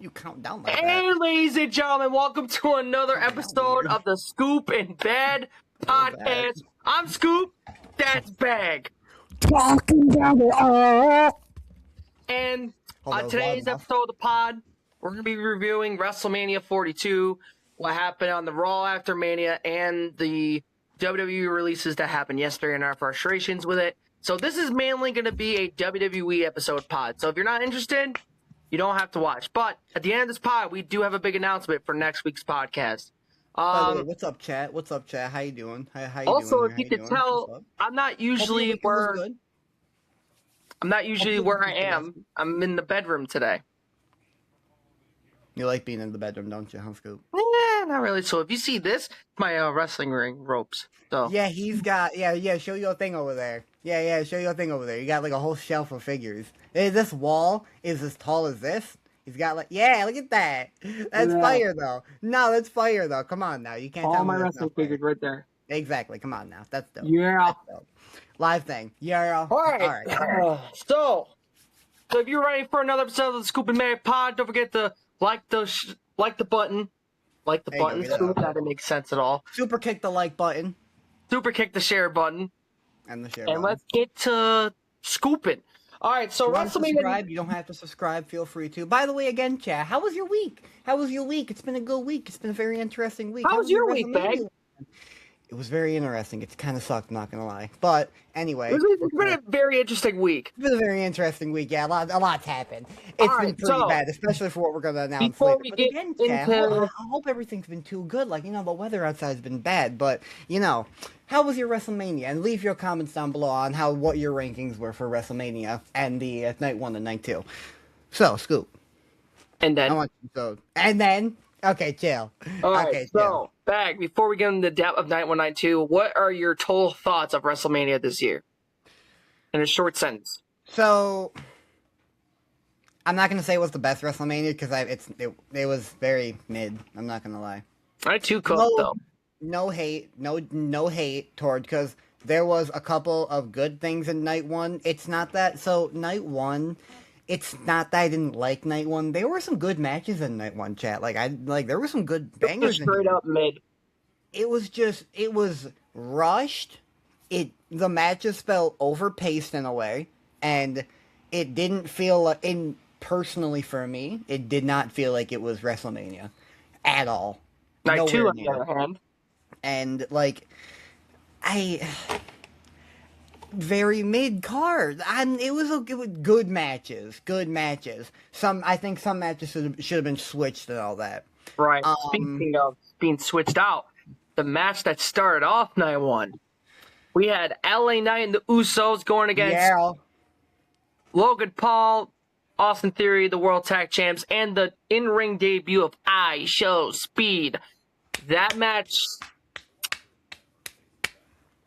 you count down like that? And ladies and gentlemen, welcome to another episode of the Scoop and Bad podcast. I'm Scoop, that's Bag. Talking about it all. And on today's episode of the pod, we're going to be reviewing Wrestlemania 42, what happened on the Raw after Mania, and the WWE releases that happened yesterday and our frustrations with it. So this is mainly going to be a WWE episode pod. So if you're not interested, you don't have to watch. But at the end of this pod, we do have a big announcement for next week's podcast. By the way, what's up, chat? What's up, chat? How you doing? How you also, doing? if you could tell, I'm not usually where I am. I'm in the bedroom today. You like being in the bedroom, don't you, huh, Scoop? Yeah, not really. So if you see this, my wrestling ring ropes. So yeah, he's got show your thing over there. Yeah, show your thing over there. You got like a whole shelf of figures. This wall is as tall as this. He's got like look at that. That's fire though. No, that's fire though. Come on now, you can't. All my wrestling figures right there. Exactly. Come on now, that's dope. Yeah. That's dope. Live thing. Yeah. All right. So if you're ready for another episode of the Scoop and Mad Pod, don't forget to like the button. Like the button. Scoop, that didn't make sense at all. Super kick the like button. Super kick the share button. And the share button. And let's get to scooping. All right, so WrestleMania. You don't have to subscribe. Feel free to. By the way, again, chat. How was your week? It's been a good week. It's been a very interesting week. How was your week, Bag? It was very interesting. It's kind of sucked, not gonna lie. But anyway, it's been a very interesting week. It's been a very interesting week. Yeah, a lot's happened. It's been pretty bad, especially for what we're gonna announce later. But again, chat, I hope everything's been too good. Like, the weather outside's been bad, but how was your WrestleMania? And leave your comments down below on what your rankings were for WrestleMania and the night 1 and night 2. So, Scoop. And then. Okay, chill. All right, so, Bag, before we get into the depth of night 1, night 2, what are your total thoughts of WrestleMania this year? In a short sentence. So, I'm not going to say it was the best WrestleMania because it was very mid. I'm not going to lie. Night 2 cooked, though. No hate toward, because there was a couple of good things in night 1. It's not that, so night 1... It's not that I didn't like night 1. There were some good matches in night 1, chat. There were some good bangers. Straight up mid. It was rushed. The matches felt overpaced in a way, and it didn't feel personally for me, it did not feel like it was WrestleMania at all. Night 2 on the other hand. And very mid card. It was good matches. I think some matches should have been switched and all that. Right. Speaking of being switched out, the match that started off night 1, we had LA Knight and the Usos going against Logan Paul, Austin Theory, the World Tag Champs, and the in-ring debut of I Show Speed. That match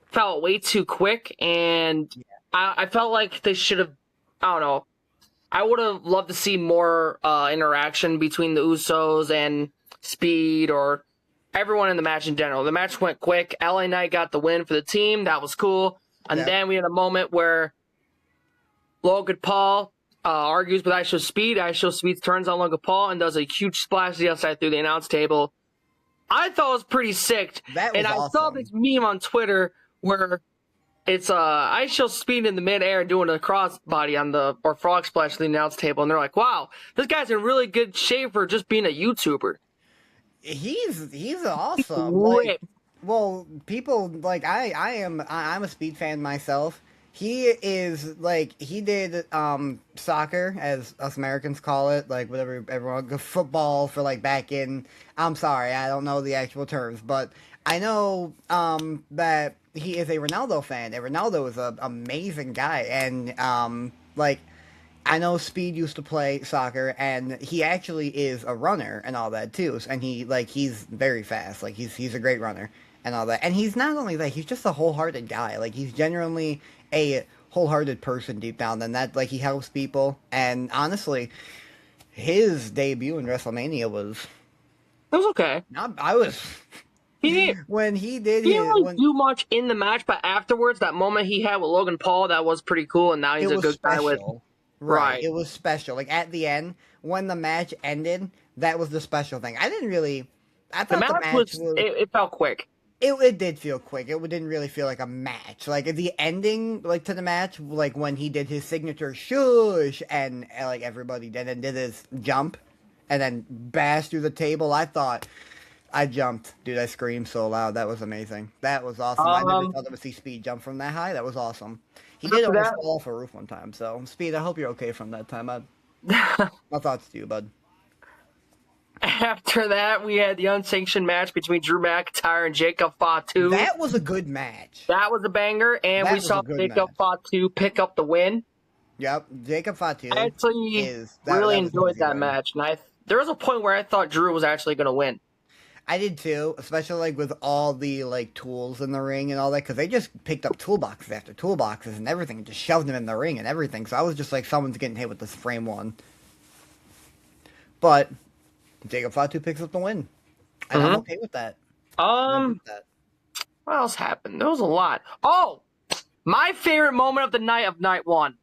felt way too quick, and I felt like they should have, I don't know, I would have loved to see more interaction between the Usos and Speed or everyone in the match in general. The match went quick. LA Knight got the win for the team. That was cool. And then we had a moment where Logan Paul argues with I Show Speed. I Show Speed turns on Logan Paul and does a huge splash to the outside through the announce table. I thought it was pretty sick. And I saw this meme on Twitter where it's I Show Speed in the midair doing a crossbody or frog splash to the announce table, and they're like, "Wow, this guy's in really good shape for just being a YouTuber." He's awesome. Well, people I'm a Speed fan myself. He is he did soccer, as us Americans call it, whatever everyone, football for back in. I'm sorry, I don't know the actual terms, but I know that he is a Ronaldo fan, and Ronaldo is an amazing guy, and I know Speed used to play soccer, and he actually is a runner and all that too, and he's very fast, he's a great runner and all that, and he's not only that, he's just a wholehearted guy, he's genuinely a wholehearted person deep down, and that he helps people, and honestly, his debut in WrestleMania was okay. When he did, he didn't really do much in the match, but afterwards, that moment he had with Logan Paul, that was pretty cool. And now he's a good guy with. Right. It was special. Like, at the end, when the match ended, that was the special thing. I thought the match was... It felt quick. It did feel quick. It didn't really feel like a match. Like, the ending, like, to the match, like, when he did his signature shush, and like, everybody did his jump, and then bashed through the table, I jumped. Dude, I screamed so loud. That was amazing. That was awesome. I never thought I would see Speed jump from that high. That was awesome. He did almost fall off a roof one time, so, Speed, I hope you're okay from that time. My thoughts to you, bud. After that, we had the unsanctioned match between Drew McIntyre and Jacob Fatu. That was a good match. That was a banger, and we saw Jacob Fatu pick up the win. Yep, Jacob Fatu. I actually really enjoyed that match, and there was a point where I thought Drew was actually going to win. I did too, especially like with all the like tools in the ring and all that, because they just picked up toolboxes after toolboxes and everything, and just shoved them in the ring and everything. So I was just like, someone's getting hit with this frame one. But Jacob Fatu picks up the win, and I'm okay with that. What else happened? There was a lot. Oh, my favorite moment of the night of night one.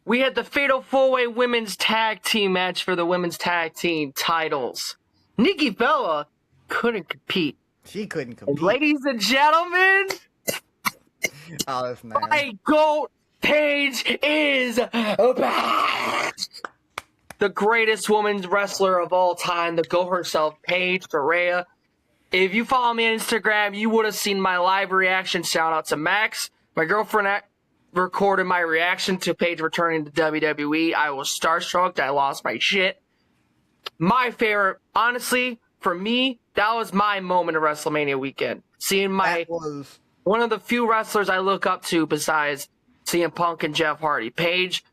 We had the Fatal 4-Way Women's Tag Team match for the Women's Tag Team titles. Nikki Bella couldn't compete. She couldn't compete. And ladies and gentlemen, oh, that's nice. My GOAT Paige is back. The greatest women's wrestler of all time, the GOAT herself, Paige Correa. If you follow me on Instagram, you would have seen my live reaction. Shout out to Max. My girlfriend recorded my reaction to Paige returning to WWE. I was starstruck. I lost my shit. My favorite, honestly, for me, that was my moment of WrestleMania weekend. Seeing one of the few wrestlers I look up to besides CM Punk and Jeff Hardy. Paige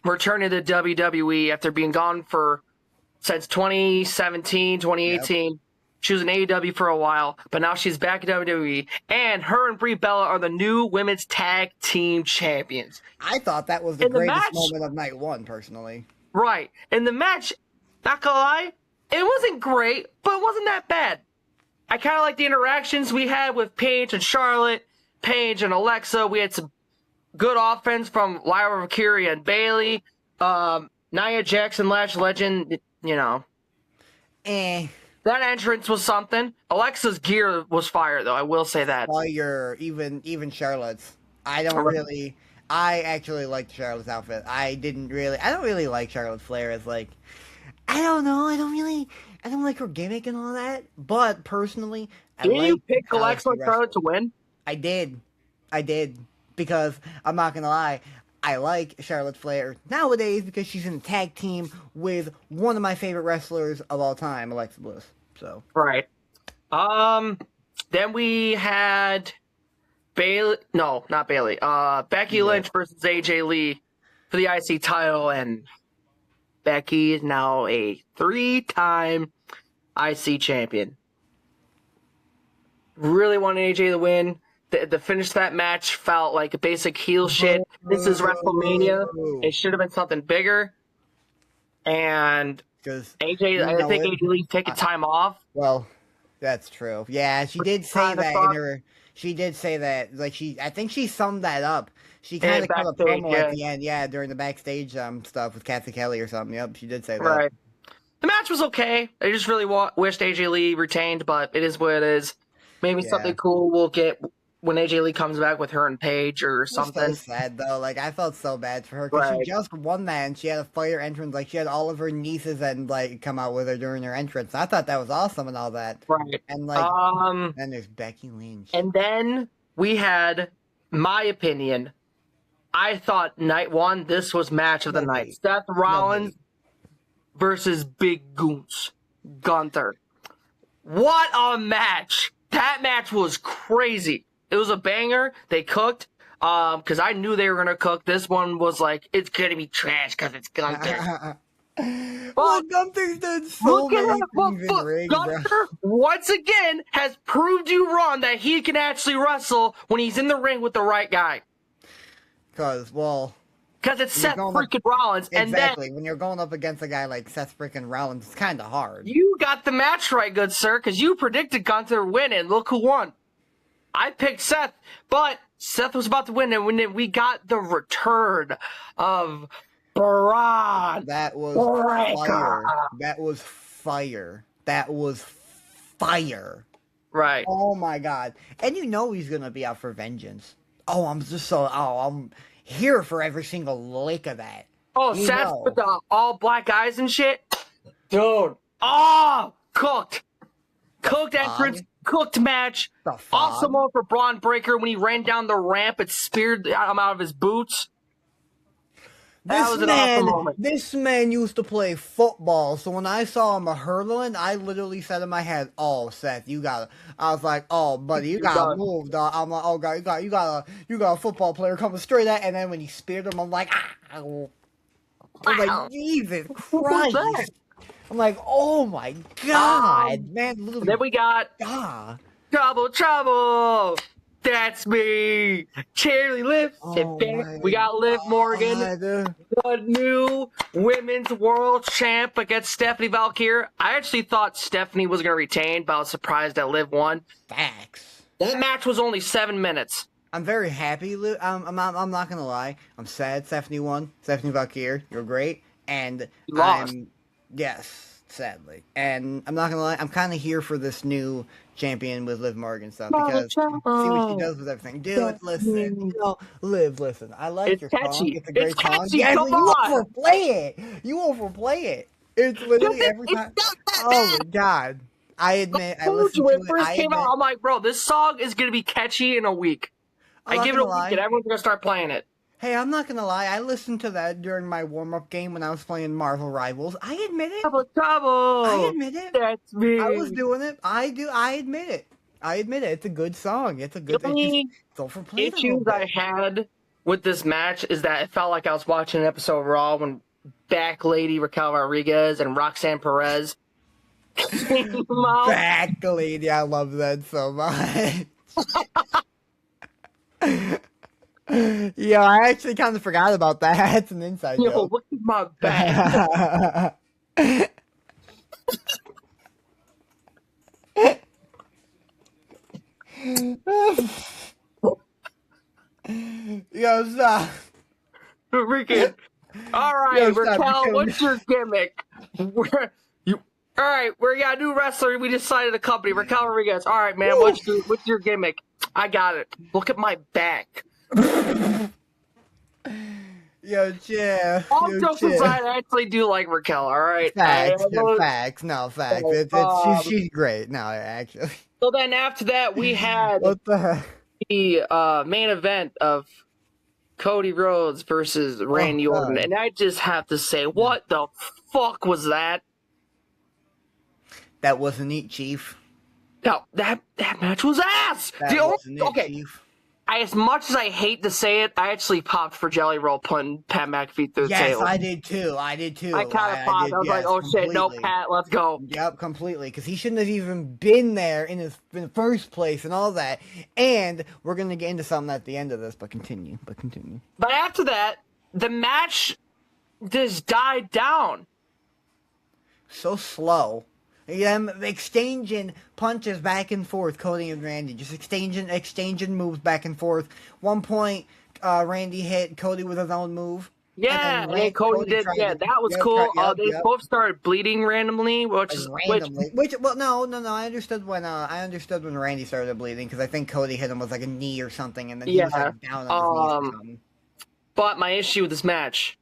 returning to WWE after being gone since 2017, 2018. Yep. She was in AEW for a while, but now she's back at WWE. And her and Brie Bella are the new women's tag team champions. I thought that was the greatest moment of night one, personally. Right. In the match, not gonna lie, it wasn't great, but it wasn't that bad. I kind of like the interactions we had with Paige and Charlotte, Paige and Alexa. We had some good offense from Lyra Valkyria and Bayley. Nia Jackson, Lash Legend, you know. That entrance was something. Alexa's gear was fire, though. I will say that. Even Charlotte's. I actually liked Charlotte's outfit. I don't really like Charlotte Flair as like, I don't know. I don't like her gimmick and all that. But personally, Didn't you pick Alexa and Charlotte to win? I did. Because I'm not gonna lie, I like Charlotte Flair nowadays because she's in a tag team with one of my favorite wrestlers of all time, Alexa Bliss. So right. Then we had Bayley. No, not Bayley. Becky Lynch versus AJ Lee for the IC title, and Becky is now a 3-time IC champion. Really wanted AJ to win. The finish of that match felt like a basic heel shit. This is WrestleMania. It should have been something bigger. And AJ, I think AJ Lee's taking time off. Well, that's true. Yeah, she did say that she did say that. Like I think she summed that up. She kind of cut a promo at the end, during the backstage stuff with Kathy Kelly or something. Yep, she did say that. Right. The match was okay. I just really wished AJ Lee retained, but it is what it is. Maybe something cool we'll get when AJ Lee comes back with her and Paige or something. It was so sad, though. Like, I felt so bad for her because she just won that, and she had a fire entrance. Like, she had all of her nieces and like come out with her during her entrance. I thought that was awesome and all that. Right. And like, then there's Becky Lynch. And then we had, my opinion, I thought night one, this was match of the night. Seth Rollins versus Big Goons Gunther. What a match! That match was crazy. It was a banger. They cooked. Because I knew they were going to cook. This one was like, it's going to be trash because it's Gunther. Well, Gunther's done so many things in ring, Gunther, once again, has proved you wrong that he can actually wrestle when he's in the ring with the right guy. Because it's Seth freaking Rollins. Exactly. When you're going up against a guy like Seth freaking Rollins, it's kind of hard. You got the match right, good sir, because you predicted Gunther winning. Look who won. I picked Seth, but Seth was about to win, and when we got the return of Braun. That was fire. That was fire. That was fire. Right. Oh my god. And you know he's gonna be out for vengeance. I'm here for every single lick of that. Oh, Seth with the all black eyes and shit? Dude. Oh, cooked. Cooked entrance, cooked match. Awesome one for Braun Breaker when he ran down the ramp and speared him out of his boots. That was an awesome moment. This man used to play football, so when I saw him hurling, I literally said in my head, "Oh, Seth, you gotta." I was like, "Oh, buddy, you gotta move, dog." I'm like, "Oh, God, you got a football player coming straight at," and then when he speared him, I'm like, "Ah!" I'm like, Jesus Christ! I'm like, "Oh my God, man!" Literally, then we got Trouble. That's me. Charlie Liv. We got Liv Morgan, the new women's world champ against Stephanie Valkyrie. I actually thought Stephanie was going to retain, but I was surprised that Liv won. Facts. That match was only 7 minutes. I'm very happy. I'm not going to lie. I'm sad Stephanie won. Stephanie Valkyrie, you're great. And you lost. Yes, sadly. And I'm not going to lie. I'm kind of here for this new champion with Liv Morgan stuff because see what she does with everything. Dude, listen, Liv, listen. I like your song. It's a great song. Yeah, you overplay it. It's literally every time. Oh my God! I admit, I listened to it. First came out, I'm like, bro, this song is gonna be catchy in a week. I give it a week, and everyone's gonna start playing it. Hey, I'm not gonna lie. I listened to that during my warm-up game when I was playing Marvel Rivals. I admit it. Trouble. I admit it. That's me. I was doing it. I admit it. It's a good song. It's a good. It's overplayed. Issues I had with this match is that it felt like I was watching an episode of Raw when Back Lady Raquel Rodriguez and Roxanne Perez came out. Back Lady, I love that so much. Yeah, I actually kind of forgot about that. It's an inside joke. Look at my back. Yo, stop. Ricky. All right, Raquel, what's your gimmick? All right, we got a new wrestler. We decided a company, Raquel Rodriguez. All right, man, what's your gimmick? I got it. Look at my back. Yo, Jeff. All jokes aside, I actually do like Raquel. All right. Facts. No, facts. She's great. No, actually. So then after that, we had what the heck? The main event of Cody Rhodes versus Randy Orton, and I just have to say, what the fuck was that? That wasn't it, Chief. No, that match was ass. Chief. As much as I hate to say it, I actually popped for Jelly Roll putting Pat McAfee through the table. Yes, I did too. I kind of popped. I was like, oh shit, no, Pat, let's go. Yep, completely. Because he shouldn't have even been there in the first place and all that. And we're going to get into something at the end of this, but continue. But after that, the match just died down. So slow. Them exchanging punches back and forth, Cody and Randy, just exchanging moves back and forth. One point, Randy hit Cody with his own move. Yeah, and then Cody did. Yeah, that was cool. They both started bleeding randomly, no. I understood when Randy started bleeding because I think Cody hit him with like a knee or something, and then he was like down on his knees. But my issue with this match,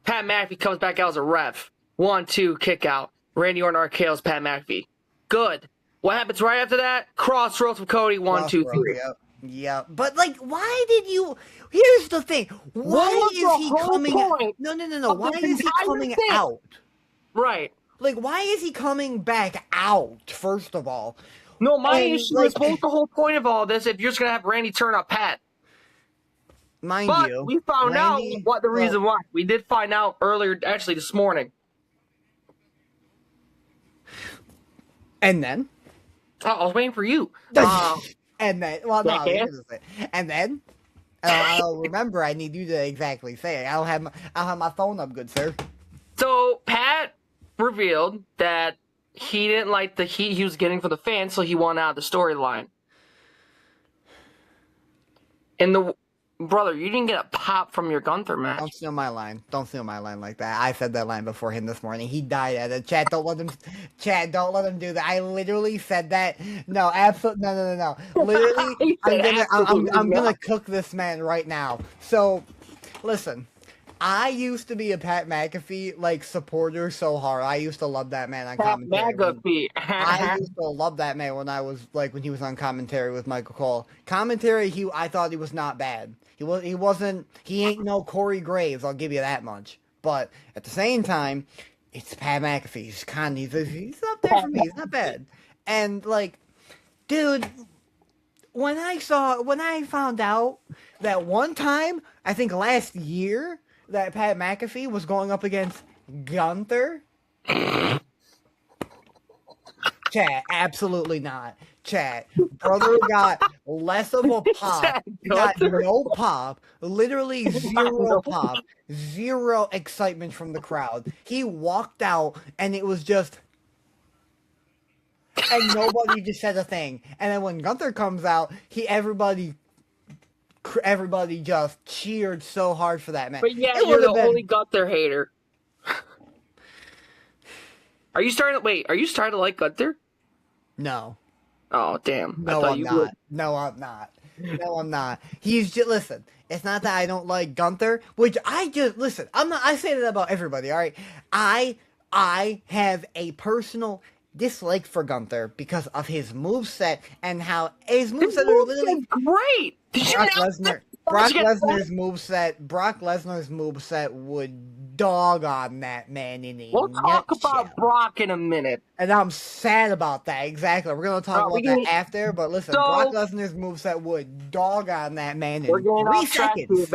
Pat McAfee comes back out as a ref. 1-2 kick out. Randy Orton RKO's Pat McAfee. Good. What happens right after that? Crossroads from Cody. 1, 2, 3. Yep. But like, why did you? Here's the thing. Why is he coming? No. Why is he coming out? Right. Like, why is he coming back out? First of all. No, my issue is what's the whole point of all this if you're just gonna have Randy turn up Pat. Mind you, we found out what the reason why. We did find out earlier, actually this morning. And then? Oh, I was waiting for you. And then, and then, I'll remember I need you to exactly say it. I'll have my phone up, good sir. So, Pat revealed that he didn't like the heat he was getting from the fans, so he wanted out of the storyline. And the brother, you didn't get a pop from your Gunther match. Don't steal my line. Don't steal my line like that. I said that line before him this morning. He died at it. Chat, don't let him. Chat, don't let him do that. I literally said that. No, absolutely, no. Literally, I'm gonna cook this man right now. So, listen. I used to be a Pat McAfee like supporter so hard. I used to love that man on commentary. McAfee. I used to love that man when he was on commentary with Michael Cole. Commentary, I thought he was not bad. He ain't no Corey Graves, I'll give you that much. But at the same time, it's Pat McAfee. He's up there for me. He's not bad. And like, dude, when I found out that one time, I think last year, that Pat McAfee was going up against Gunther. Chat, absolutely not. Chat, brother got less of a pop. He got no pop. Literally zero pop. Zero excitement from the crowd. He walked out and it was just... And nobody just said a thing. And then when Gunther comes out, everybody just cheered so hard for that man. But yeah, you're the only Gunther hater. Are you starting to like Gunther? No. Oh, damn. No, I'm not. No, I'm not. No, I'm not. He's just, listen, it's not that I don't like Gunther, which I say that about everybody, all right? I have a personal dislike for Gunther because of his moveset and how his moveset are literally great. Brock Lesnar's moveset would dog on that man in a We'll talk about Brock in a minute. And I'm sad about that. Exactly. We're going to talk about that after, but listen, Brock Lesnar's moveset would dog on that man in 3 seconds.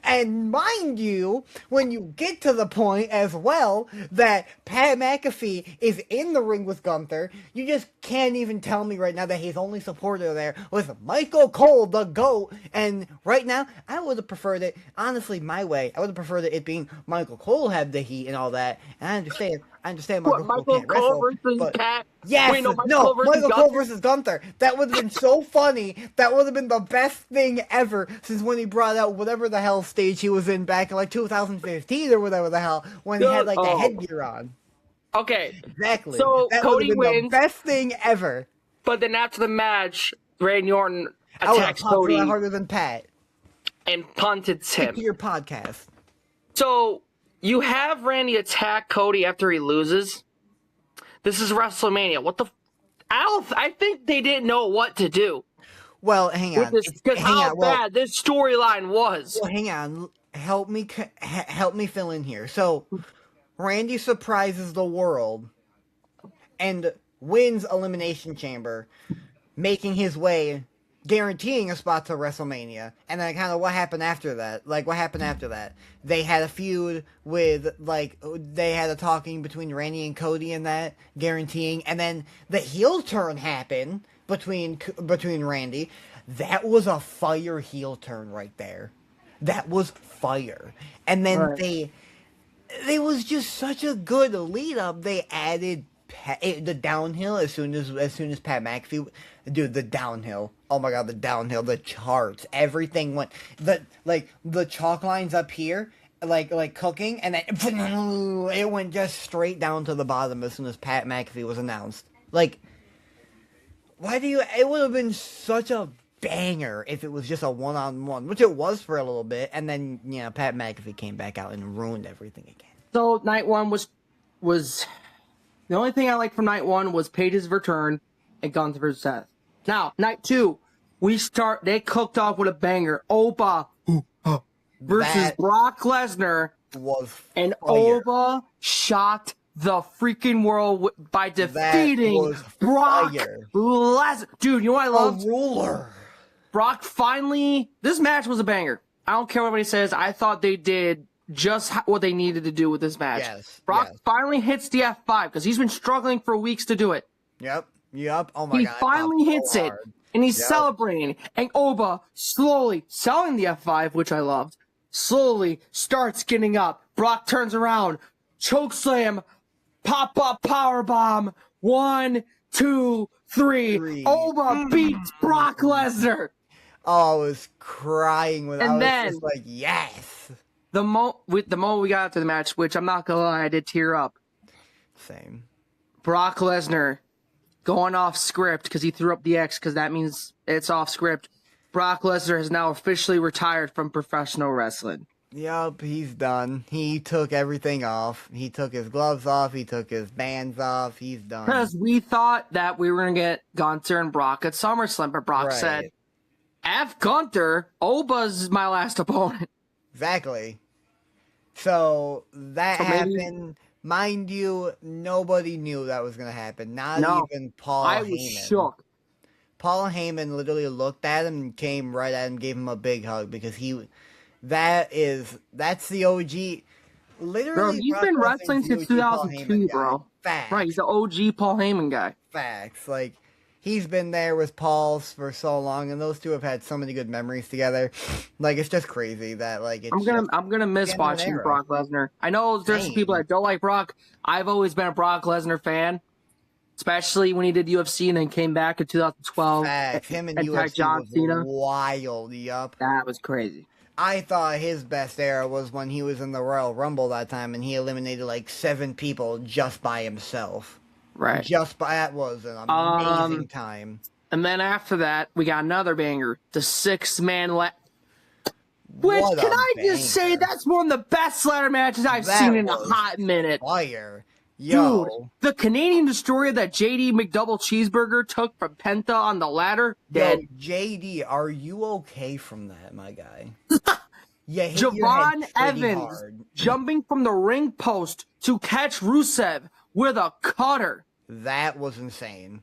And mind you, when you get to the point as well that Pat McAfee is in the ring with Gunther, you just can't even tell me right now that his only supporter there was Michael Cole, the GOAT. And right now, I would have preferred it, honestly, my way. I would have preferred it being Michael Cole had the heat and all that. And I understand Michael Cole can't wrestle. Versus Pat? Yes, Wait, Michael Cole Cole versus Gunther. That would have been so funny. That would have been the best thing ever since when he brought out whatever the hell stage he was in back in like 2015 or whatever the hell when he had like the headgear on. Okay, exactly. So that Cody would have been wins. The best thing ever. But then after the match, Randy Orton attacks Cody harder than Pat and punted him. Stick to your podcast. So you have Randy attack Cody after he loses. This is WrestleMania. What the? I think they didn't know what to do. Well, hang on. Because how bad this storyline was. Well, hang on. Help me fill in here. So, Randy surprises the world and wins Elimination Chamber, making his way, guaranteeing a spot to WrestleMania. And then kind of what happened after that? Like, what happened after that? They had a feud with, like, they had a talking between Randy and Cody and that, guaranteeing. And then the heel turn happened between Randy. That was a fire heel turn right there. That was fire. And then they was just such a good lead up. They added the downhill as soon as Pat McAfee, dude, the downhill. Oh my god, the downhill, the charts, everything went the chalk lines up here, like cooking, and then it went just straight down to the bottom as soon as Pat McAfee was announced. Like, it would have been such a banger if it was just a one-on-one, which it was for a little bit, and then, you know, Pat McAfee came back out and ruined everything again. So night one was the only thing I liked from night one was Paige's return and Gunther versus Seth. Now, night two, they cooked off with a banger. Oba versus Brock Lesnar. And Oba shocked the freaking world by defeating Brock Lesnar. Dude, you know what I love? Ruler. Brock finally... This match was a banger. I don't care what anybody says. I thought they did just what they needed to do with this match. Yes. Brock finally hits the F5 because he's been struggling for weeks to do it. Yep. Oh my god. He finally hits it. And he's celebrating. And Oba slowly selling the F5, which I loved, slowly starts getting up. Brock turns around. Chokeslam. Pop-up powerbomb. 1, 2, 3. Oba beats Brock Lesnar. Oh, I was crying when I was then, just like, yes. The moment we got to the match, which I'm not gonna lie, I did tear up. Same. Brock Lesnar going off script because he threw up the X because that means it's off script. Brock Lesnar has now officially retired from professional wrestling. Yup, he's done. He took everything off. He took his gloves off. He took his bands off. He's done. Because we thought that we were going to get Gunther and Brock at SummerSlam, but Brock said, F Gunther, Oba's my last opponent. Exactly. So that happened. Mind you, nobody knew that was going to happen. Not even Paul Heyman. I was shook. Paul Heyman literally looked at him and came right at him, gave him a big hug because that's the OG. Literally, bro, he's been wrestling since 2002, bro. Facts. Right, he's the OG Paul Heyman guy. Facts. Like, he's been there with Paul for so long, and those two have had so many good memories together. Like, it's just crazy that, like, it's I'm gonna miss watching Brock Lesnar. I know there's some people that don't like Brock. I've always been a Brock Lesnar fan, especially when he did UFC and then came back in 2012. Facts. Him and UFC John Cena. Wild, yup. That was crazy. I thought his best era was when he was in the Royal Rumble that time and he eliminated like 7 people just by himself. Right. That was an amazing time. And then after that, we got another banger. The 6-man Which, can I just say, that's one of the best ladder matches I've seen in a hot minute. Fire. Yo. Dude, the Canadian Destroyer that JD McDouble Cheeseburger took from Penta on the ladder, dead. Yo, JD, are you okay from that, my guy? Yeah, Javon Evans jumping from the ring post to catch Rusev with a cutter. That was insane.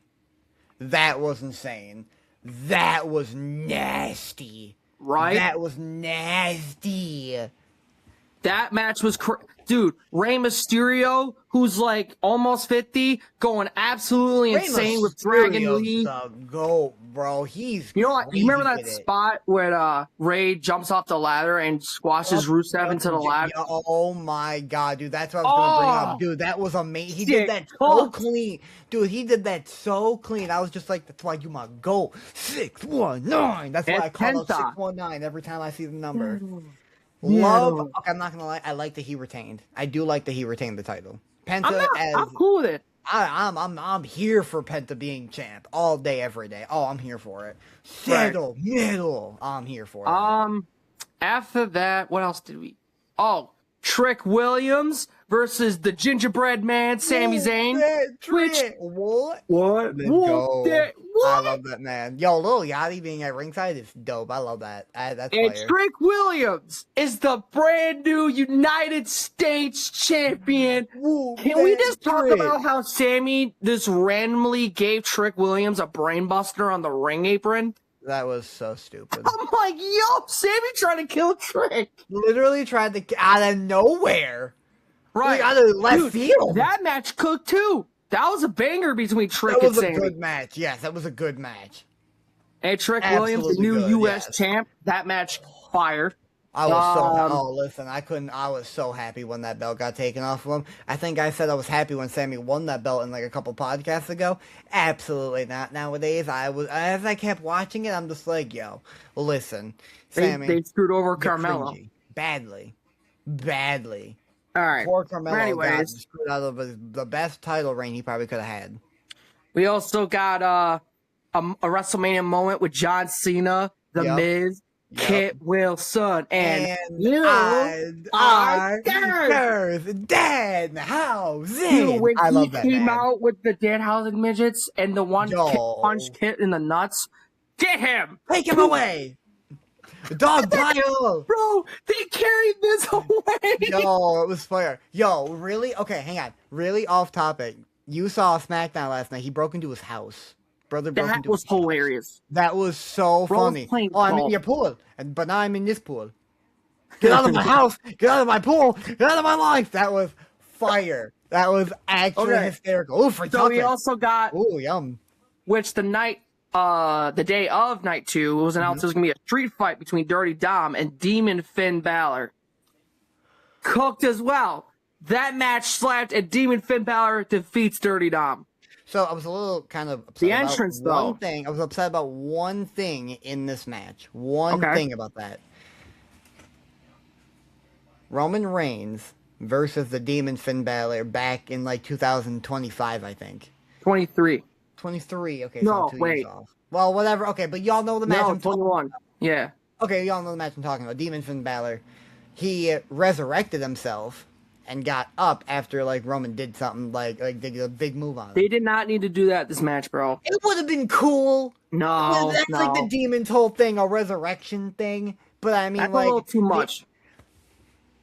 That was insane. That was nasty. Right? That was nasty. That match was dude, Rey Mysterio, who's like almost 50, going absolutely insane with Dragon Lee. The GOAT, bro. He's You know what? You remember that spot where Rey jumps off the ladder and squashes Rusev into the ladder? Oh my god, dude. That's what I was going to bring up. Dude, that was amazing. He did that so clean. Dude, he did that so clean. I was just like, that's why you my GOAT. 619. That's why I call him 619 every time I see the number. Okay, I'm not gonna lie. I like that he retained. I do like that he retained the title. Penta, I'm cool with it. I'm here for Penta being champ all day, every day. Oh, I'm here for it. Middle. I'm here for it. After that, what else did we? Oh, Trick Williams versus the Gingerbread Man, Sami Zayn. What? Let's go. I love that, man. Yo, Lil Yachty being at ringside is dope. I love that. That's and fire. Trick Williams is the brand new United States champion. Can we just talk about how Sammy just randomly gave Trick Williams a brainbuster on the ring apron? That was so stupid. I'm like, yo, Sammy trying to kill Trick. Literally tried to out of nowhere. Right. Out of left field. That match cooked too. That was a banger between Trick and Sammy. That was a good match. Yes, that was a good match. And Trick Williams, the new U.S. champ. That match fired. I was listen, I was so happy when that belt got taken off of him. I think I said I was happy when Sammy won that belt in like a couple podcasts ago. Absolutely not. Nowadays, as I kept watching it, I'm just like, yo, listen, Sammy. They screwed over Carmelo. Badly. All right. Poor Carmelo got screwed out of the best title reign he probably could have had. We also got a WrestleMania moment with John Cena, The Miz, Kit Wilson, and you are Danhausen. When he came out with the Danhausen midgets and the one punched Kit in the nuts, get him! Take him away! Dog pile! Bro, they carried this away! Yo, it was fire. Yo, really? Okay, hang on. Really off topic. You saw SmackDown last night. He broke into his house. Brother broke into his house. That was hilarious. That was so funny. Oh, I'm in your pool. But now I'm in this pool. Get out of my house! Get out of my pool! Get out of my life! That was fire. That was actually hysterical. Ooh, for so we also got... Ooh, yum. Which the day of night 2, it was announced there was going to be a street fight between Dirty Dom and Demon Finn Balor. Cooked as well. That match slapped and Demon Finn Balor defeats Dirty Dom. So I was a little kind of upset The entrance, about one though. thing. I was upset about one thing in this match. One Okay. thing about that. Roman Reigns versus the Demon Finn Balor back in like 2025, I think. 23. 23. Okay, so No, I'm 2 years wait. off. Well, whatever. Okay, but y'all know the match No, I'm talking 21. Yeah. Okay, y'all know the match I'm talking about. Demon Finn Balor. He resurrected himself and got up after like Roman did something like did a big move on him. They did not need to do that this match, bro. It would have been cool. No, That's no. like the Demon's whole thing, a resurrection thing. But I mean, That's like a little too much.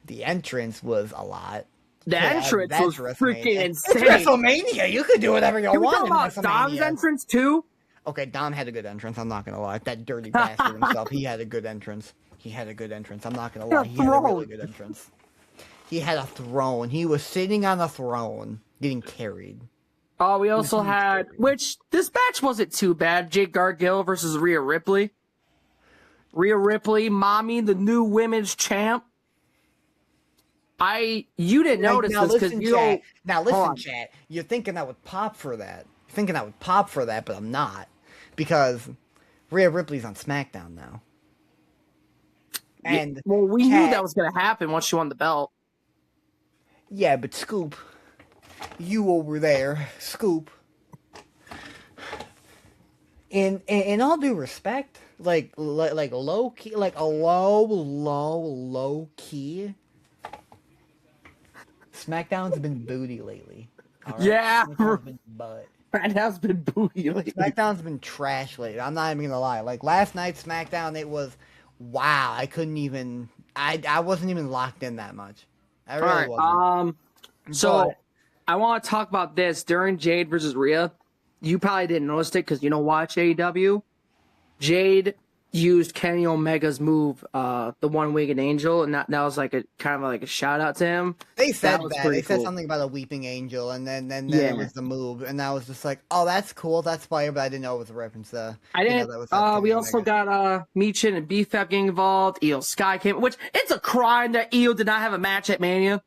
The entrance was a lot. The entrance was freaking insane. It's WrestleMania. You could do whatever you Can we want talk in about WrestleMania. Dom's entrance too? Okay, Dom had a good entrance. I'm not gonna lie. That dirty bastard himself. He had a good entrance. I'm not gonna lie. He had a really good entrance. He had a throne. He was sitting on a throne, getting carried. Oh, we also had, which this match wasn't too bad. Jade Gargill versus Rhea Ripley. Rhea Ripley, mommy, the new women's champ. You didn't notice this because you don't. Now listen, chat. You're thinking I would pop for that. But I'm not, because Rhea Ripley's on SmackDown now. And well, we knew that was going to happen once she won the belt. Yeah, but Scoop, you over there, Scoop. In all due respect, like low key, like a low key. SmackDown's been booty lately. Right? Yeah, SmackDown's been butt. SmackDown's been booty lately. SmackDown's been trash lately. I'm not even gonna lie. Like last night's SmackDown, it was wow. I couldn't even. I wasn't even locked in that much. I really wasn't. So I want to talk about this during Jade versus Rhea. You probably didn't notice it because you don't watch AEW. Jade used Kenny Omega's move, the one-winged angel, and that was like a kind of like a shout out to him. They said that. They said cool. something about a weeping angel, and then it was the move, and I was just like, oh, that's cool, that's fire, but I didn't know it was a reference to. I didn't. We also got Michin and BFAP getting involved. Io Sky came, which it's a crime that Io did not have a match at Mania.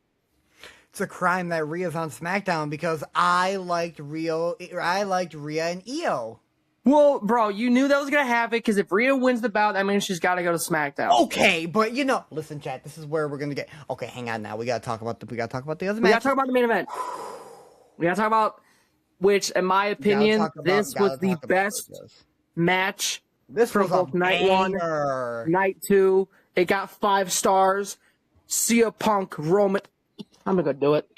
It's a crime that Rhea's on SmackDown because I liked Rhea and Io. Well, bro, you knew that was gonna happen because if Rhea wins the bout, that means she's got to go to SmackDown. Okay, but listen, chat. This is where we're gonna get. Okay, hang on now. We gotta talk about the other match. We gotta talk about the main event. We gotta talk about which, in my opinion, this was the best match. This was both night one, night two. It got 5 stars. CM Punk, Roman. I'm gonna go do it.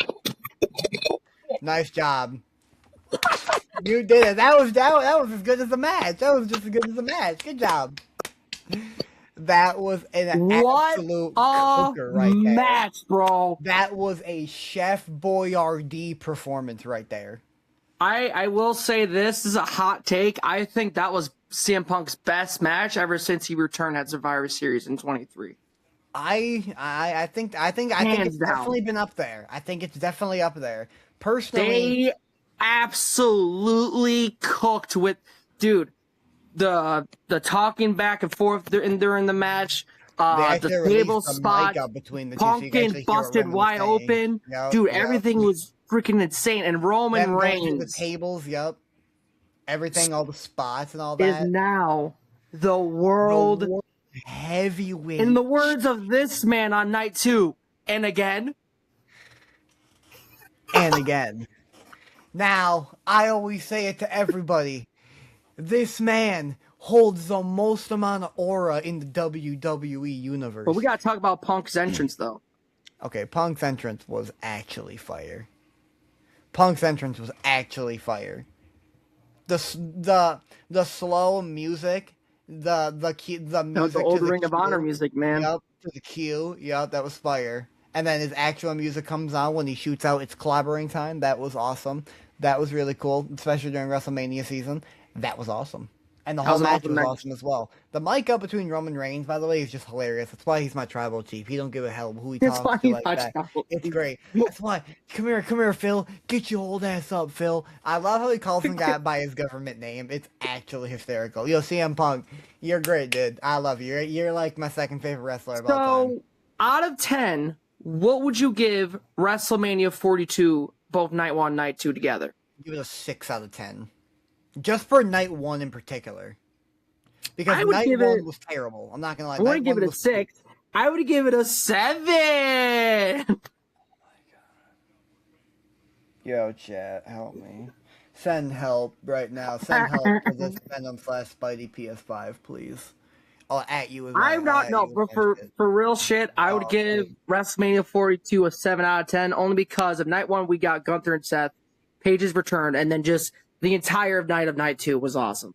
Nice job. You did it. That was as good as the match. That was just as good as the match. Good job. That was an absolute cooker right there. Match, bro. That was a Chef Boyardee performance right there. I will say this is a hot take. I think that was CM Punk's best match ever since he returned at Survivor Series in 23. I think it's definitely been up there. I think it's definitely up there. Personally, they absolutely cooked with, dude, the talking back and forth during the match, the table spot, Pumpkin busted wide open, dude. Everything was freaking insane, and Roman Reigns, the tables, everything, all the spots and all that, is now the world heavyweight. In the words of this man on night 2, and again. And again. Now, I always say it to everybody. This man holds the most amount of aura in the WWE universe. But we gotta talk about Punk's entrance, though. Okay, Punk's entrance was actually fire. The slow music, the music, the old Ring of Honor music, man. Yep, to the cue. Yep, that was fire. And then his actual music comes on when he shoots out It's Clobbering Time. That was awesome. That was really cool, especially during WrestleMania season. That was awesome. And the whole match was awesome as well. The mic up between Roman Reigns, by the way, is just hilarious. That's why he's my tribal chief. He don't give a hell who he talks to like that. It's great. That's why. Come here, Phil. Get your old ass up, Phil. I love how he calls him guy by his government name. It's actually hysterical. Yo, CM Punk, you're great, dude. I love you. You're like my second favorite wrestler of all time. So, out of 10, what would you give WrestleMania 42, both night 1, night 2 together? give it a 6 out of 10. Just for night 1 in particular. Because I would night give 1 it. was terrible. I'm not gonna lie. I wouldn't Night give 1 it a was 6. I would give it a 7. Yo, chat, help me. Send help right now. Send help for this Venom / Spidey PS5, please. I'll at you as well. I'm not no, but for real shit, I would give WrestleMania 42 a 7 out of 10, only because of night 1 we got Gunther and Seth, Paige's return, and then just the entire night of night 2 was awesome.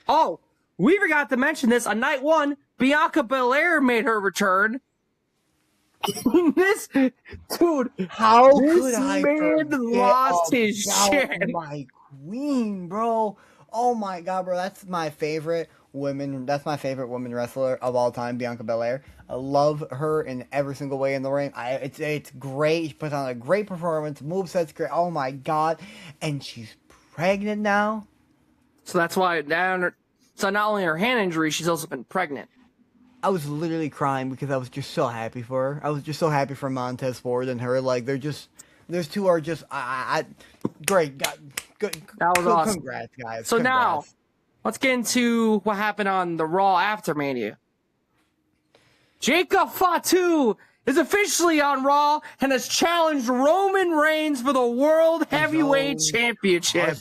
Oh, we forgot to mention this. On night 1, Bianca Belair made her return. This dude, how this could I man lost his shit? My queen, bro. Oh my god, bro. That's my favorite woman. That's my favorite woman wrestler of all time, Bianca Belair. I love her in every single way in the ring. It's great. She puts on a great performance. Moveset's great. Oh my god. And she's pregnant now. So that's why now. So not only her hand injury, she's also been pregnant. I was literally crying because I was just so happy for her. I was just so happy for Montez Ford and her. Like, those two are just, great. Good. That was awesome. Congrats, guys. So now, let's get into what happened on the Raw after Mania. Jacob Fatu is officially on Raw and has challenged Roman Reigns for the World Heavyweight Championship.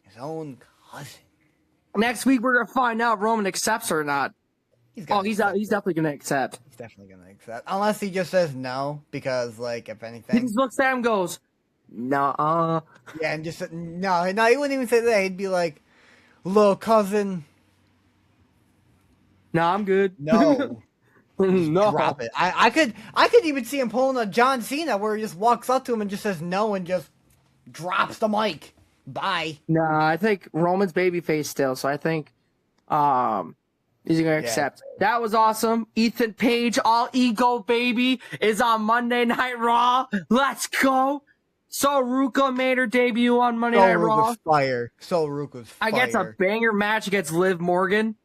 His own cousin. Next week, we're going to find out if Roman accepts or not. He's definitely going to accept. He's definitely going to accept. Unless he just says no, because, like, if anything. He just looks at him and goes, nah. Yeah, and just, no, he wouldn't even say that. He'd be like, little cousin. No, I'm good. No. No. Drop it. I could even see him pulling a John Cena where he just walks up to him and just says no and just drops the mic. Bye. Nah, I think Roman's babyface still, so I think he's gonna accept. That was awesome. Ethan Page, all ego baby, is on Monday Night Raw. Let's go. So Ruka made her debut on Monday Night Raw. Fire. So Ruka's fire. I guess a banger match against Liv Morgan.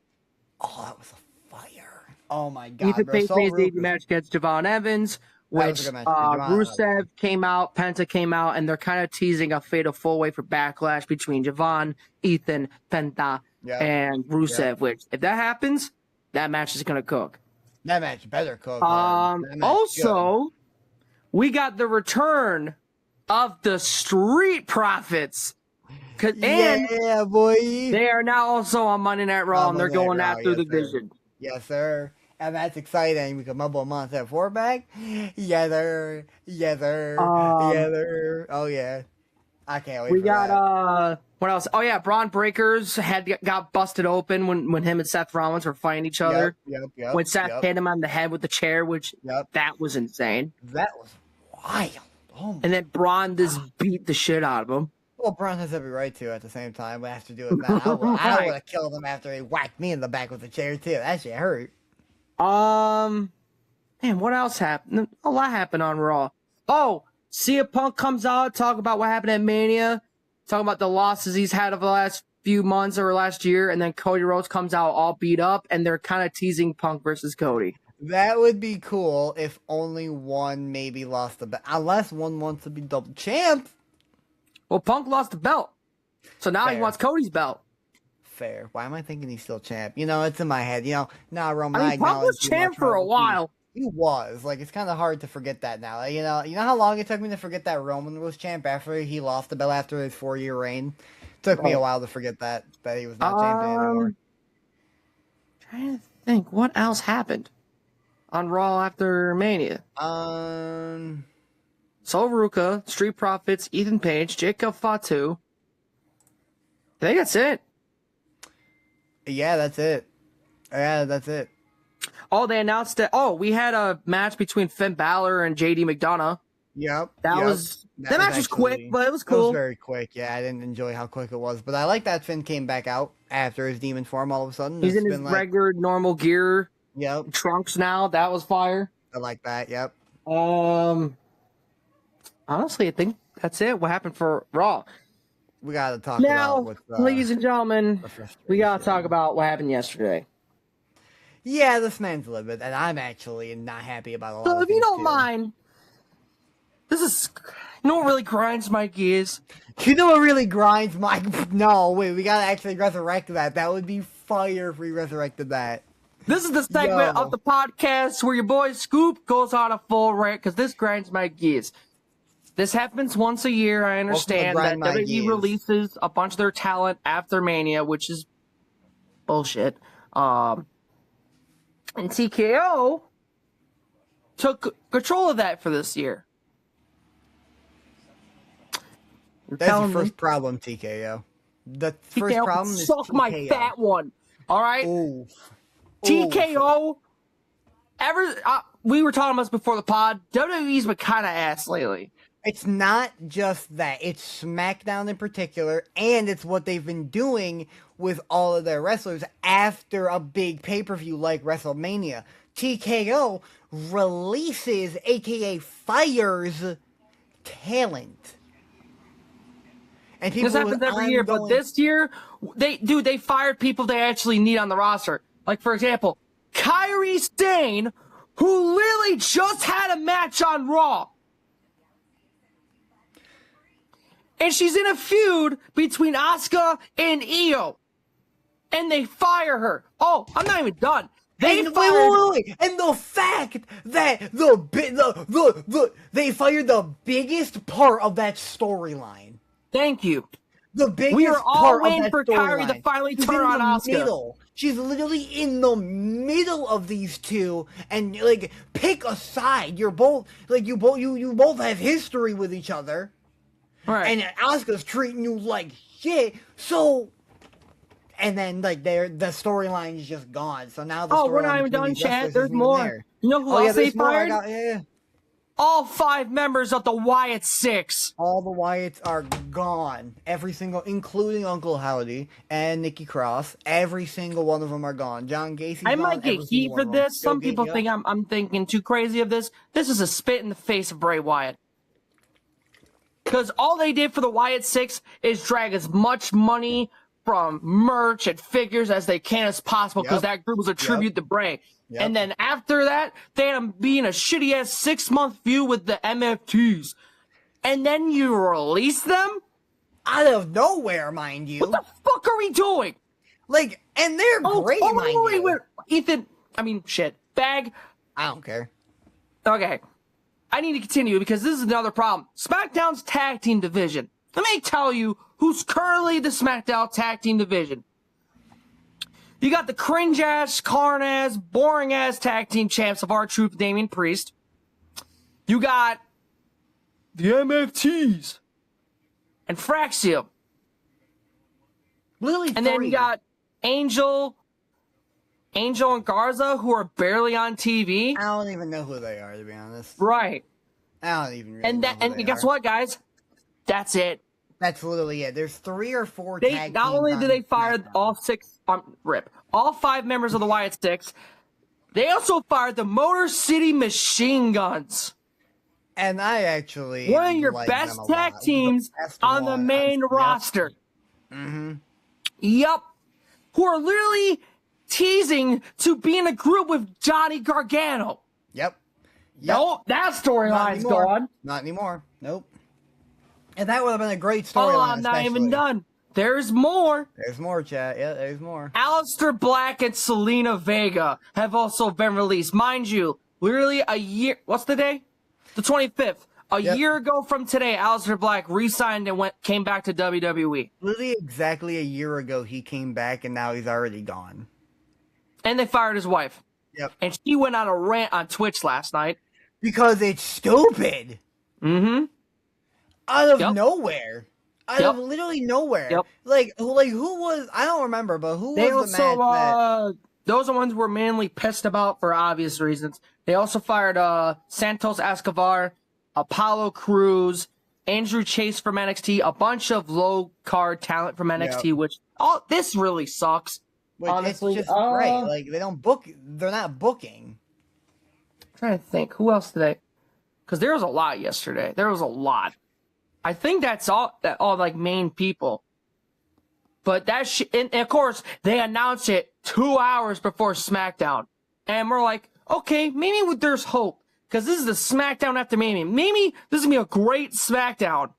Oh, that was a fire. Oh my god. Ethan Page made his debut match against Javon Evans, which Rusev came out, Penta came out, and they're kind of teasing a fatal four-way for Backlash between Javon, Ethan, Penta, and Rusev, which, if that happens, that match is going to cook. That match better cook. Also, we got the return of the Street Profits. Yeah, boy. They are now also on Monday Night Raw, and they're going after the division. Yes, sir. And that's exciting because my boy Montez Ford back. Yeah, sir. Yeah, sir. Yeah, sir. Oh, yeah. I can't wait. We got what else? Oh yeah, Braun Breakers got busted open when him and Seth Rollins were fighting each other. Yep. When Seth hit him on the head with the chair, which that was insane. That was wild. Oh, and then Braun just beat the shit out of him. Well, Braun has every right to at the same time. We have to do it now. I would have killed him after he whacked me in the back with the chair too. That shit hurt. Man, what else happened? A lot happened on Raw. Oh, CM Punk comes out, talk about what happened at Mania, talking about the losses he's had over the last few months or last year, and then Cody Rhodes comes out all beat up, and they're kind of teasing Punk versus Cody. That would be cool if only one maybe lost the belt, unless one wants to be double champ. Well, Punk lost the belt, so now he wants Cody's belt. Fair. Why am I thinking he's still champ? You know, it's in my head. You know, now Roman. I mean, Punk was champ for a while. He was. Like, it's kind of hard to forget that now. Like, you know how long it took me to forget that Roman was champ after he lost the belt after his 4-year reign? It took me a while to forget that he was not champion anymore. Trying to think, what else happened on Raw after Mania? Sol Ruka, Street Profits, Ethan Page, Jacob Fatu. I think that's it. Yeah, that's it. Oh, they announced that. Oh, we had a match between Finn Balor and JD McDonough. Yep. That match was quick, but it was cool. It was very quick. Yeah, I didn't enjoy how quick it was, but I like that Finn came back out after his demon form all of a sudden. He's in his regular normal gear. Yep. Trunks now. That was fire. I like that. Yep. Honestly, I think that's it. What happened for Raw? We gotta talk now, about ladies and gentlemen. We gotta talk about what happened yesterday. Yeah, this man's livid, and I'm actually not happy about a lot of things. So if you don't mind, this is, You know what really grinds my gears? You know what really grinds my... No, wait, we gotta actually resurrect that. That would be fire if we resurrected that. This is the segment of the podcast where your boy Scoop goes on a full rant, because this grinds my gears. This happens once a year. I understand that WWE releases a bunch of their talent after Mania, which is bullshit. And TKO took control of that for this year. That's the first problem, TKO. The first problem is suck TKO. My fat one. All right? Ooh. TKO. We were talking about this before the pod. WWE's been kind of ass lately. It's not just that. It's SmackDown in particular, and it's what they've been doing with all of their wrestlers after a big pay-per-view like WrestleMania. TKO releases, aka fires, talent. And this happens every year, but this year, they fired people they actually need on the roster. Like, for example, Kairi Sane, who literally just had a match on Raw. And she's in a feud between Asuka and Io. And they fire her. Oh, I'm not even done. Wait. And the fact that they fired the biggest part of that storyline. Thank you. The biggest we are all part waiting of that for Kairi to finally turn on Asuka. Middle. She's literally in the middle of these two, and like, pick a side. You're both like you both have history with each other. Right. And Asuka's treating you like shit, so... And then, like, the storyline is just gone, so now the storyline... Oh, we're not even done, Chad. There's more. You know who else they fired? All 5 members of the Wyatt Six. All the Wyatts are gone. Every single... Including Uncle Howdy and Nikki Cross. Every single one of them are gone. John Gacy's gone. I might get heat for this. Some people think I'm thinking too crazy of this. This is a spit in the face of Bray Wyatt. Because all they did for the Wyatt Six is drag as much money from merch and figures as they can as possible, because that group was a tribute to Bray. And then after that, they had them being a shitty-ass 6-month feud with the MFTs. And then you release them? Out of nowhere, mind you. What the fuck are we doing? Like, and they're great, mind you. Wait. Ethan, Bag. I don't care. Okay. I need to continue because this is another problem. SmackDown's tag team division. Let me tell you who's currently the SmackDown tag team division. You got the cringe-ass, carn-ass, boring-ass tag team champs of R-Truth, Damian Priest. You got the MFTs and Fraxium. Literally and then you got Angel and Garza, who are barely on TV. I don't even know who they are, to be honest. Right. I don't even really know who they guess what, guys? That's it. That's literally it. There's 3 or 4 tag teams. Not only did they fire all 5 members of the Wyatt Six, they also fired the Motor City Machine Guns. And I actually one of your best tag teams on the main roster. Mm-hmm. Yup. Who are literally teasing to be in a group with Johnny Gargano. Yep. Nope, that storyline's gone. Not anymore. Nope. And that would have been a great storyline. Oh, I'm not even done. There's more. There's more, chat. Yeah, there's more. Aleister Black and Selena Vega have also been released. Mind you, literally a year... What's the day? The 25th. A year ago from today, Aleister Black re-signed and came back to WWE. Literally exactly a year ago, he came back, and now he's already gone. And they fired his wife. Yep. And she went on a rant on Twitch last night. Because it's stupid. Mm-hmm. Out of nowhere. Out of literally nowhere. Yep. Like who was, I don't remember, but who was the match that... Those are ones we're mainly pissed about for obvious reasons. They also fired Santos Escobar, Apollo Crews, Andrew Chase from NXT, a bunch of low-card talent from NXT, which this really sucks. Honestly, it's just great. Like, they don't book, they're not booking. I'm trying to think. Who else today? Because there was a lot yesterday. There was a lot. I think that's all like main people. But and of course, they announced it 2 hours before SmackDown. And we're like, okay, maybe there's hope. because this is the SmackDown after Mania. Maybe this is going to be a great SmackDown.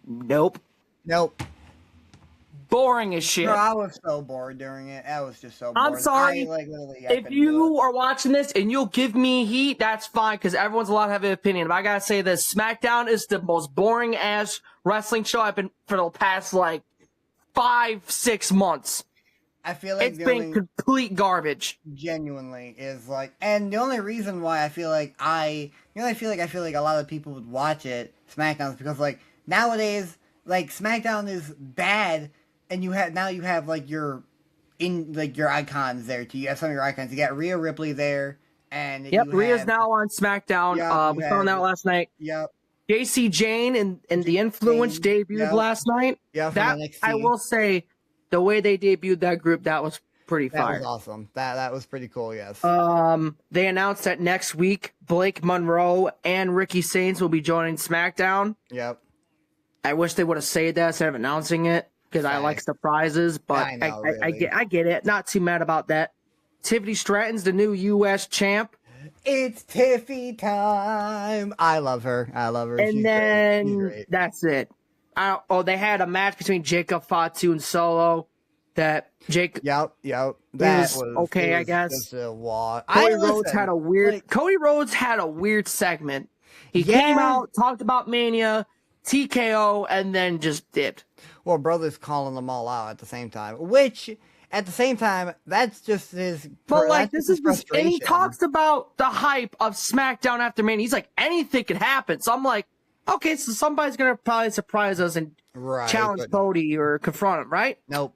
Nope. Boring as shit. Bro, I was so bored during it. I was just so bored. I'm sorry. If you are watching this and you'll give me heat, that's fine, because everyone's allowed to have an opinion. But I gotta say this, SmackDown is the most boring ass wrestling show I've been for the past 5-6 months. I feel like it's been complete garbage. Genuinely is and the only reason why I feel like I feel like a lot of people would watch it, SmackDown, is because nowadays SmackDown is bad. And you have your icons there too. You have some of your icons. You got Rhea Ripley there, and Rhea's now on SmackDown. We found out last night. Yep. JC Jane and the Influence debuted last night. Yeah, that NXT. I will say, the way they debuted that group, that was pretty fire. That was awesome. That was pretty cool. Yes. They announced that next week Blake Monroe and Ricky Saints will be joining SmackDown. Yep. I wish they would have said that instead of announcing it, because I like surprises, but I get it. Not too mad about that. Tiffany Stratton's the new U.S. champ. It's Tiffy time. I love her. And she's great. That's it. They had a match between Jacob Fatu and Solo. That Jake. Yep. That was okay, I guess. Just a walk. Cody Rhodes had a weird. Cody Rhodes had a weird segment. He came out, talked about Mania, TKO, and then just dipped. Well, brother's calling them all out at the same time, which at the same time, that's just his. But this is just, and he talks about the hype of SmackDown after Mania. He's like, anything could happen. So I'm like, okay, so somebody's gonna probably surprise us and challenge Cody or confront him, right? Nope.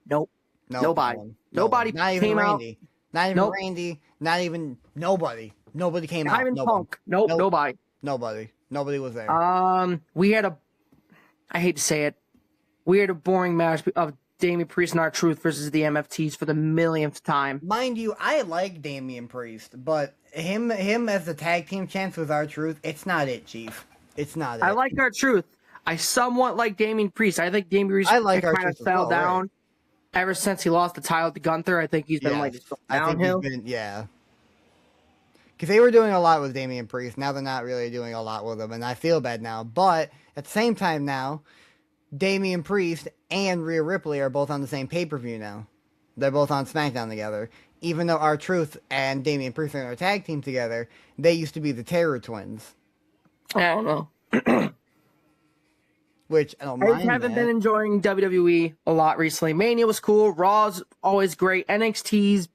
Nobody. Nobody not even came Randy. out. Not even Randy. Not even nobody. Nobody came out. Not even Punk. Nobody. Nobody was there. We had I hate to say it. We had a boring match of Damian Priest and R-Truth versus the MFTs for the millionth time. Mind you, I like Damian Priest, but him as the tag team champs with R-Truth, it's not it, Chief. It's not it. I like R-Truth. I somewhat like Damian Priest. I think Damian Priest kind of fell down ever since he lost the title to Gunther. I think he's been downhill. Because they were doing a lot with Damian Priest. Now they're not really doing a lot with him, and I feel bad now. But at the same time now, Damian Priest and Rhea Ripley are both on the same pay-per-view now. They're both on SmackDown together. Even though R-Truth and Damian Priest are a tag team together, they used to be the Terror Twins. I don't know. Which, I don't mind. I haven't been enjoying WWE a lot recently. Mania was cool. Raw's always great. NXT's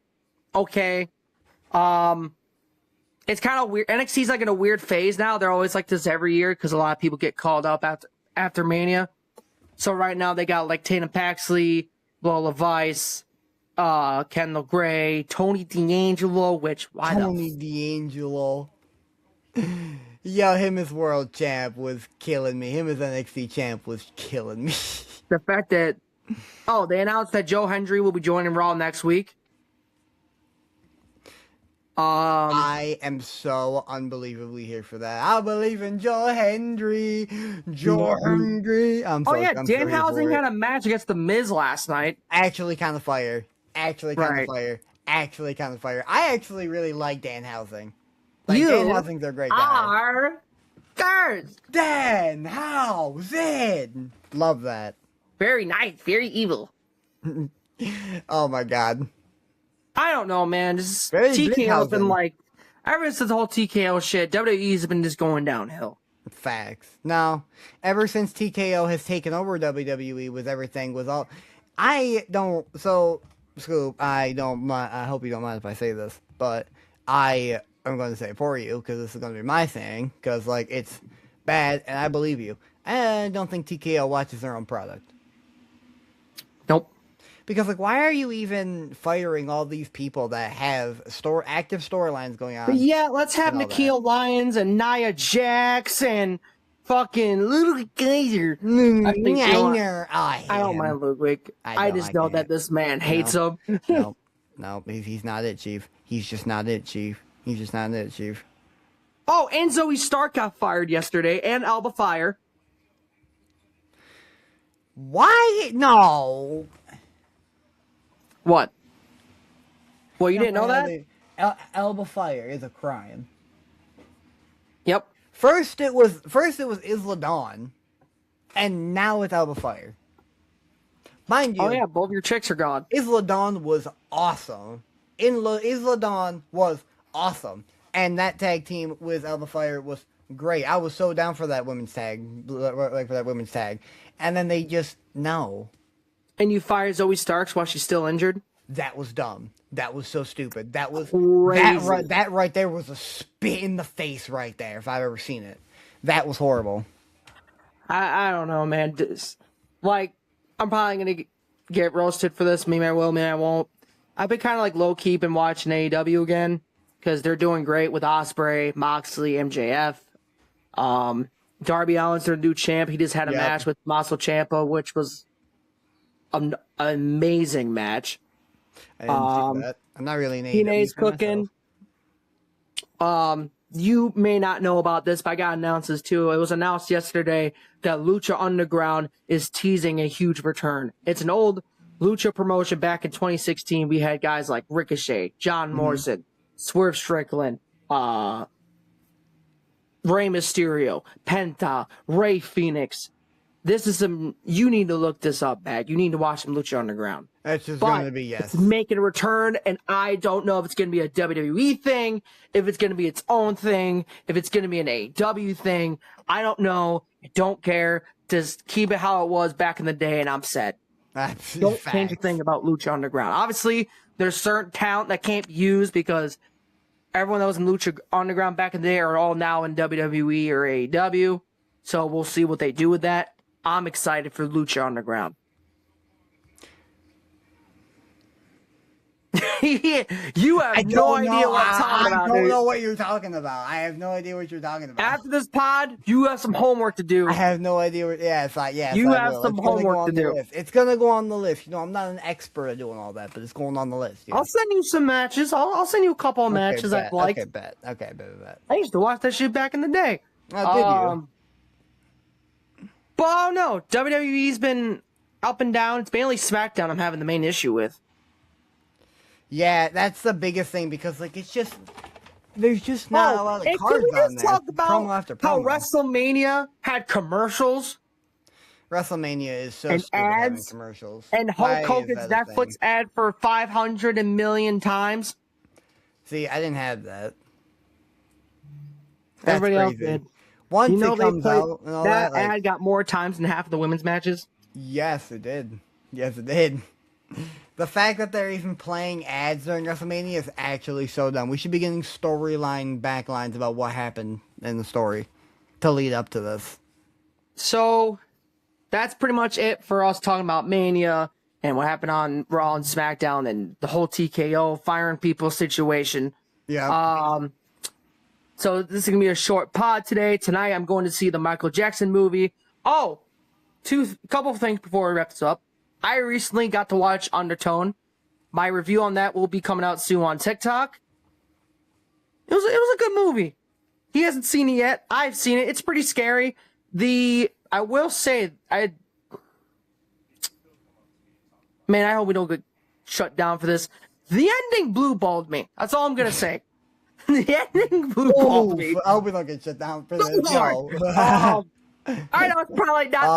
okay. It's kind of weird. NXT's in a weird phase now. They're always like this every year because a lot of people get called up after Mania. So right now they got Tatum Paxley, Lola Vice, Kendall Gray, Tony D'Angelo, Tony D'Angelo. Yo, him as world champ was killing me. Him as NXT champ was killing me. The fact that, they announced that Joe Hendry will be joining Raw next week. I am so unbelievably here for that. I believe in Joe Hendry. Joe Hendry. Danhausen had a match against The Miz last night. Actually kind of fire. I actually really like Danhausen. Danhausen's a great guy. Danhausen. Love that. Very nice. Very evil. Oh my god. I don't know, man. TKO's been ever since the whole TKO shit, WWE's been just going downhill. Facts. No, ever since TKO has taken over WWE with everything, I don't. So, Scoop, I don't. I hope you don't mind if I say this, but I'm going to say it for you because this is going to be my thing. Because it's bad, and I believe you. I don't think TKO watches their own product. Nope. Because, why are you even firing all these people that have active storylines going on? But yeah, let's have Nikhil Lyons and Nia Jax and fucking Ludwig Kaiser. I don't mind Ludwig. I just know that this man hates him. No, he's not it, Chief. He's just not it, Chief. Oh, and Zoe Stark got fired yesterday, and Alba Fire. Why? No. What? Well, you didn't know that? Alba Fire is a crime. First it was Isla Dawn, and now it's Alba Fire. Mind you, Oh yeah, both your chicks are gone. Isla Dawn was awesome. Isla Dawn was awesome, and that tag team with Alba Fire was great. I was so down for that women's tag, and then they just no. And you fired Zoe Starks while she's still injured? That was dumb. That was so stupid. That was crazy. That right there was a spit in the face right there, if I've ever seen it. That was horrible. I don't know, man. Like, I'm probably gonna get roasted for this. Maybe I will, maybe I won't. I've been kind of like low-key been watching AEW again because they're doing great with Ospreay, Moxley, MJF. Darby Allin's their new champ. He just had a match with Tommaso Ciampa, which was an amazing match. I didn't see that. I'm not really an AEW TNA's fan cooking. myself. You may not know about this, but I got announced this too. It was announced yesterday that Lucha Underground is teasing a huge return. It's an old Lucha promotion. Back in 2016, we had guys like Ricochet, John Morrison, Swerve Strickland, Rey Mysterio, Penta, Rey Fenix. This is you need to look this up, Bag. You need to watch some Lucha Underground. It's just going to be, yes. It's making a return, and I don't know if it's going to be a WWE thing, if it's going to be its own thing, if it's going to be an AEW thing. I don't know. I don't care. Just keep it how it was back in the day, and I'm set. Don't change a thing about Lucha Underground. Obviously, there's certain talent that can't be used because everyone that was in Lucha Underground back in the day are all now in WWE or AEW. So we'll see what they do with that. I'm excited for Lucha Underground. You have no idea what I'm talking about. I don't know what you're talking about. I have no idea what you're talking about. After this pod, you have some homework to do. I have no idea what. Yeah, it's like you have some homework to do. It's gonna go on the list. You know, I'm not an expert at doing all that, but it's going on the list. I'll send you some matches. I'll send you a couple of matches I've liked. Okay, bet. Okay, bet. I used to watch that shit back in the day. Oh, did you? But oh no, WWE's been up and down. It's mainly SmackDown I'm having the main issue with. Yeah, that's the biggest thing because like it's just there's just not a lot of cards on there. Can we just talk about how WrestleMania had commercials? WrestleMania is so and stupid having commercials. And Hulk Hogan's Netflix ad for 500 million times. See, I didn't have that. That's Everybody else did. Once it comes out and all that, that ad got more times than half of the women's matches. Yes, it did. Yes, it did. The fact that they're even playing ads during WrestleMania is actually so dumb. We should be getting storyline backlines about what happened in the story to lead up to this. So, that's pretty much it for us talking about Mania and what happened on Raw and SmackDown and the whole TKO firing people situation. Yeah. So this is going to be a short pod today. Tonight I'm going to see the Michael Jackson movie. Oh, couple of things before we wrap this up. I recently got to watch Undertone. My review on that will be coming out soon on TikTok. It was a good movie. He hasn't seen it yet. I've seen it. It's pretty scary. I will say, I hope we don't get shut down for this. The ending blue-balled me. That's all I'm going to say. The ending blue-balled me. I hope we don't get shut down for this. No. I know it's probably not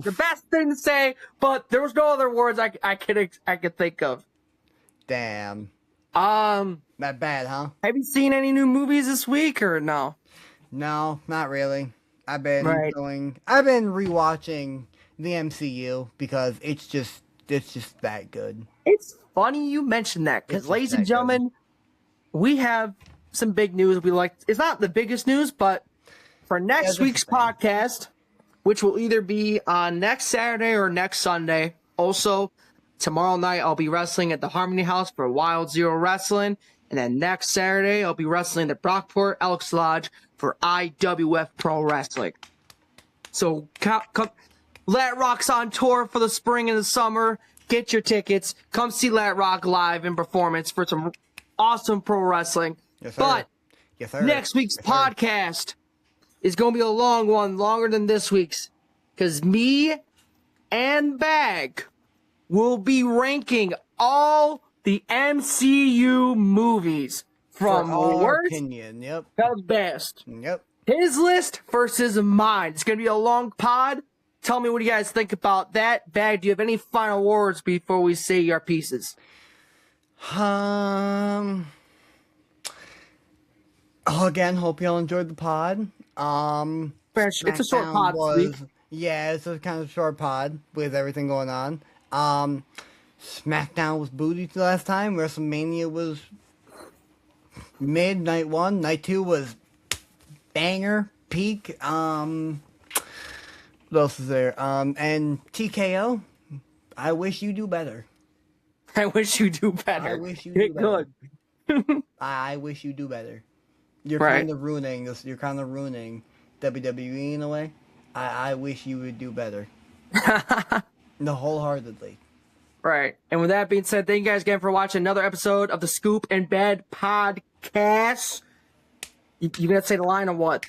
the best thing to say, but there was no other words I could think of. Damn. That bad, huh? Have you seen any new movies this week or no? No, not really. I've been rewatching the MCU because it's just that good. It's funny you mentioned that because, ladies and gentlemen, we have some big news. It's not the biggest news, but for next week's podcast, which will either be on next Saturday or next Sunday. Also, tomorrow night I'll be wrestling at the Harmony House for Wild Zero Wrestling. And then next Saturday I'll be wrestling at Brockport Elks Lodge for IWF Pro Wrestling. So come, Lat Rock's on tour for the spring and the summer. Get your tickets. Come see Lat Rock live in performance for some awesome pro wrestling. Yes, sir. But yes, sir. Next week's podcast is going to be a long one, longer than this week's, because me and Bag will be ranking all the MCU movies from worst opinion. Yep. to best. Yep. His list versus mine. It's going to be a long pod. Tell me what you guys think about that. Bag, do you have any final words before we say our pieces? Oh, again, hope y'all enjoyed the pod. It's a short pod this week. Yeah, it's a kind of short pod with everything going on. SmackDown was booty last time. WrestleMania was mid. Night 1. Night 2 was banger, peak. What else is there? And TKO, I wish you do better. I wish you do better. I wish you do better. Good. I wish you do better. You're kind of ruining this. You're kind of ruining WWE in a way. I wish you would do better. No, wholeheartedly. Right. And with that being said, thank you guys again for watching another episode of the Scoop and Bed podcast. You gonna say the line or what?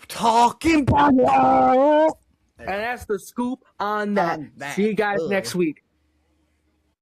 Talking about. And that's the scoop on that. See you guys next week.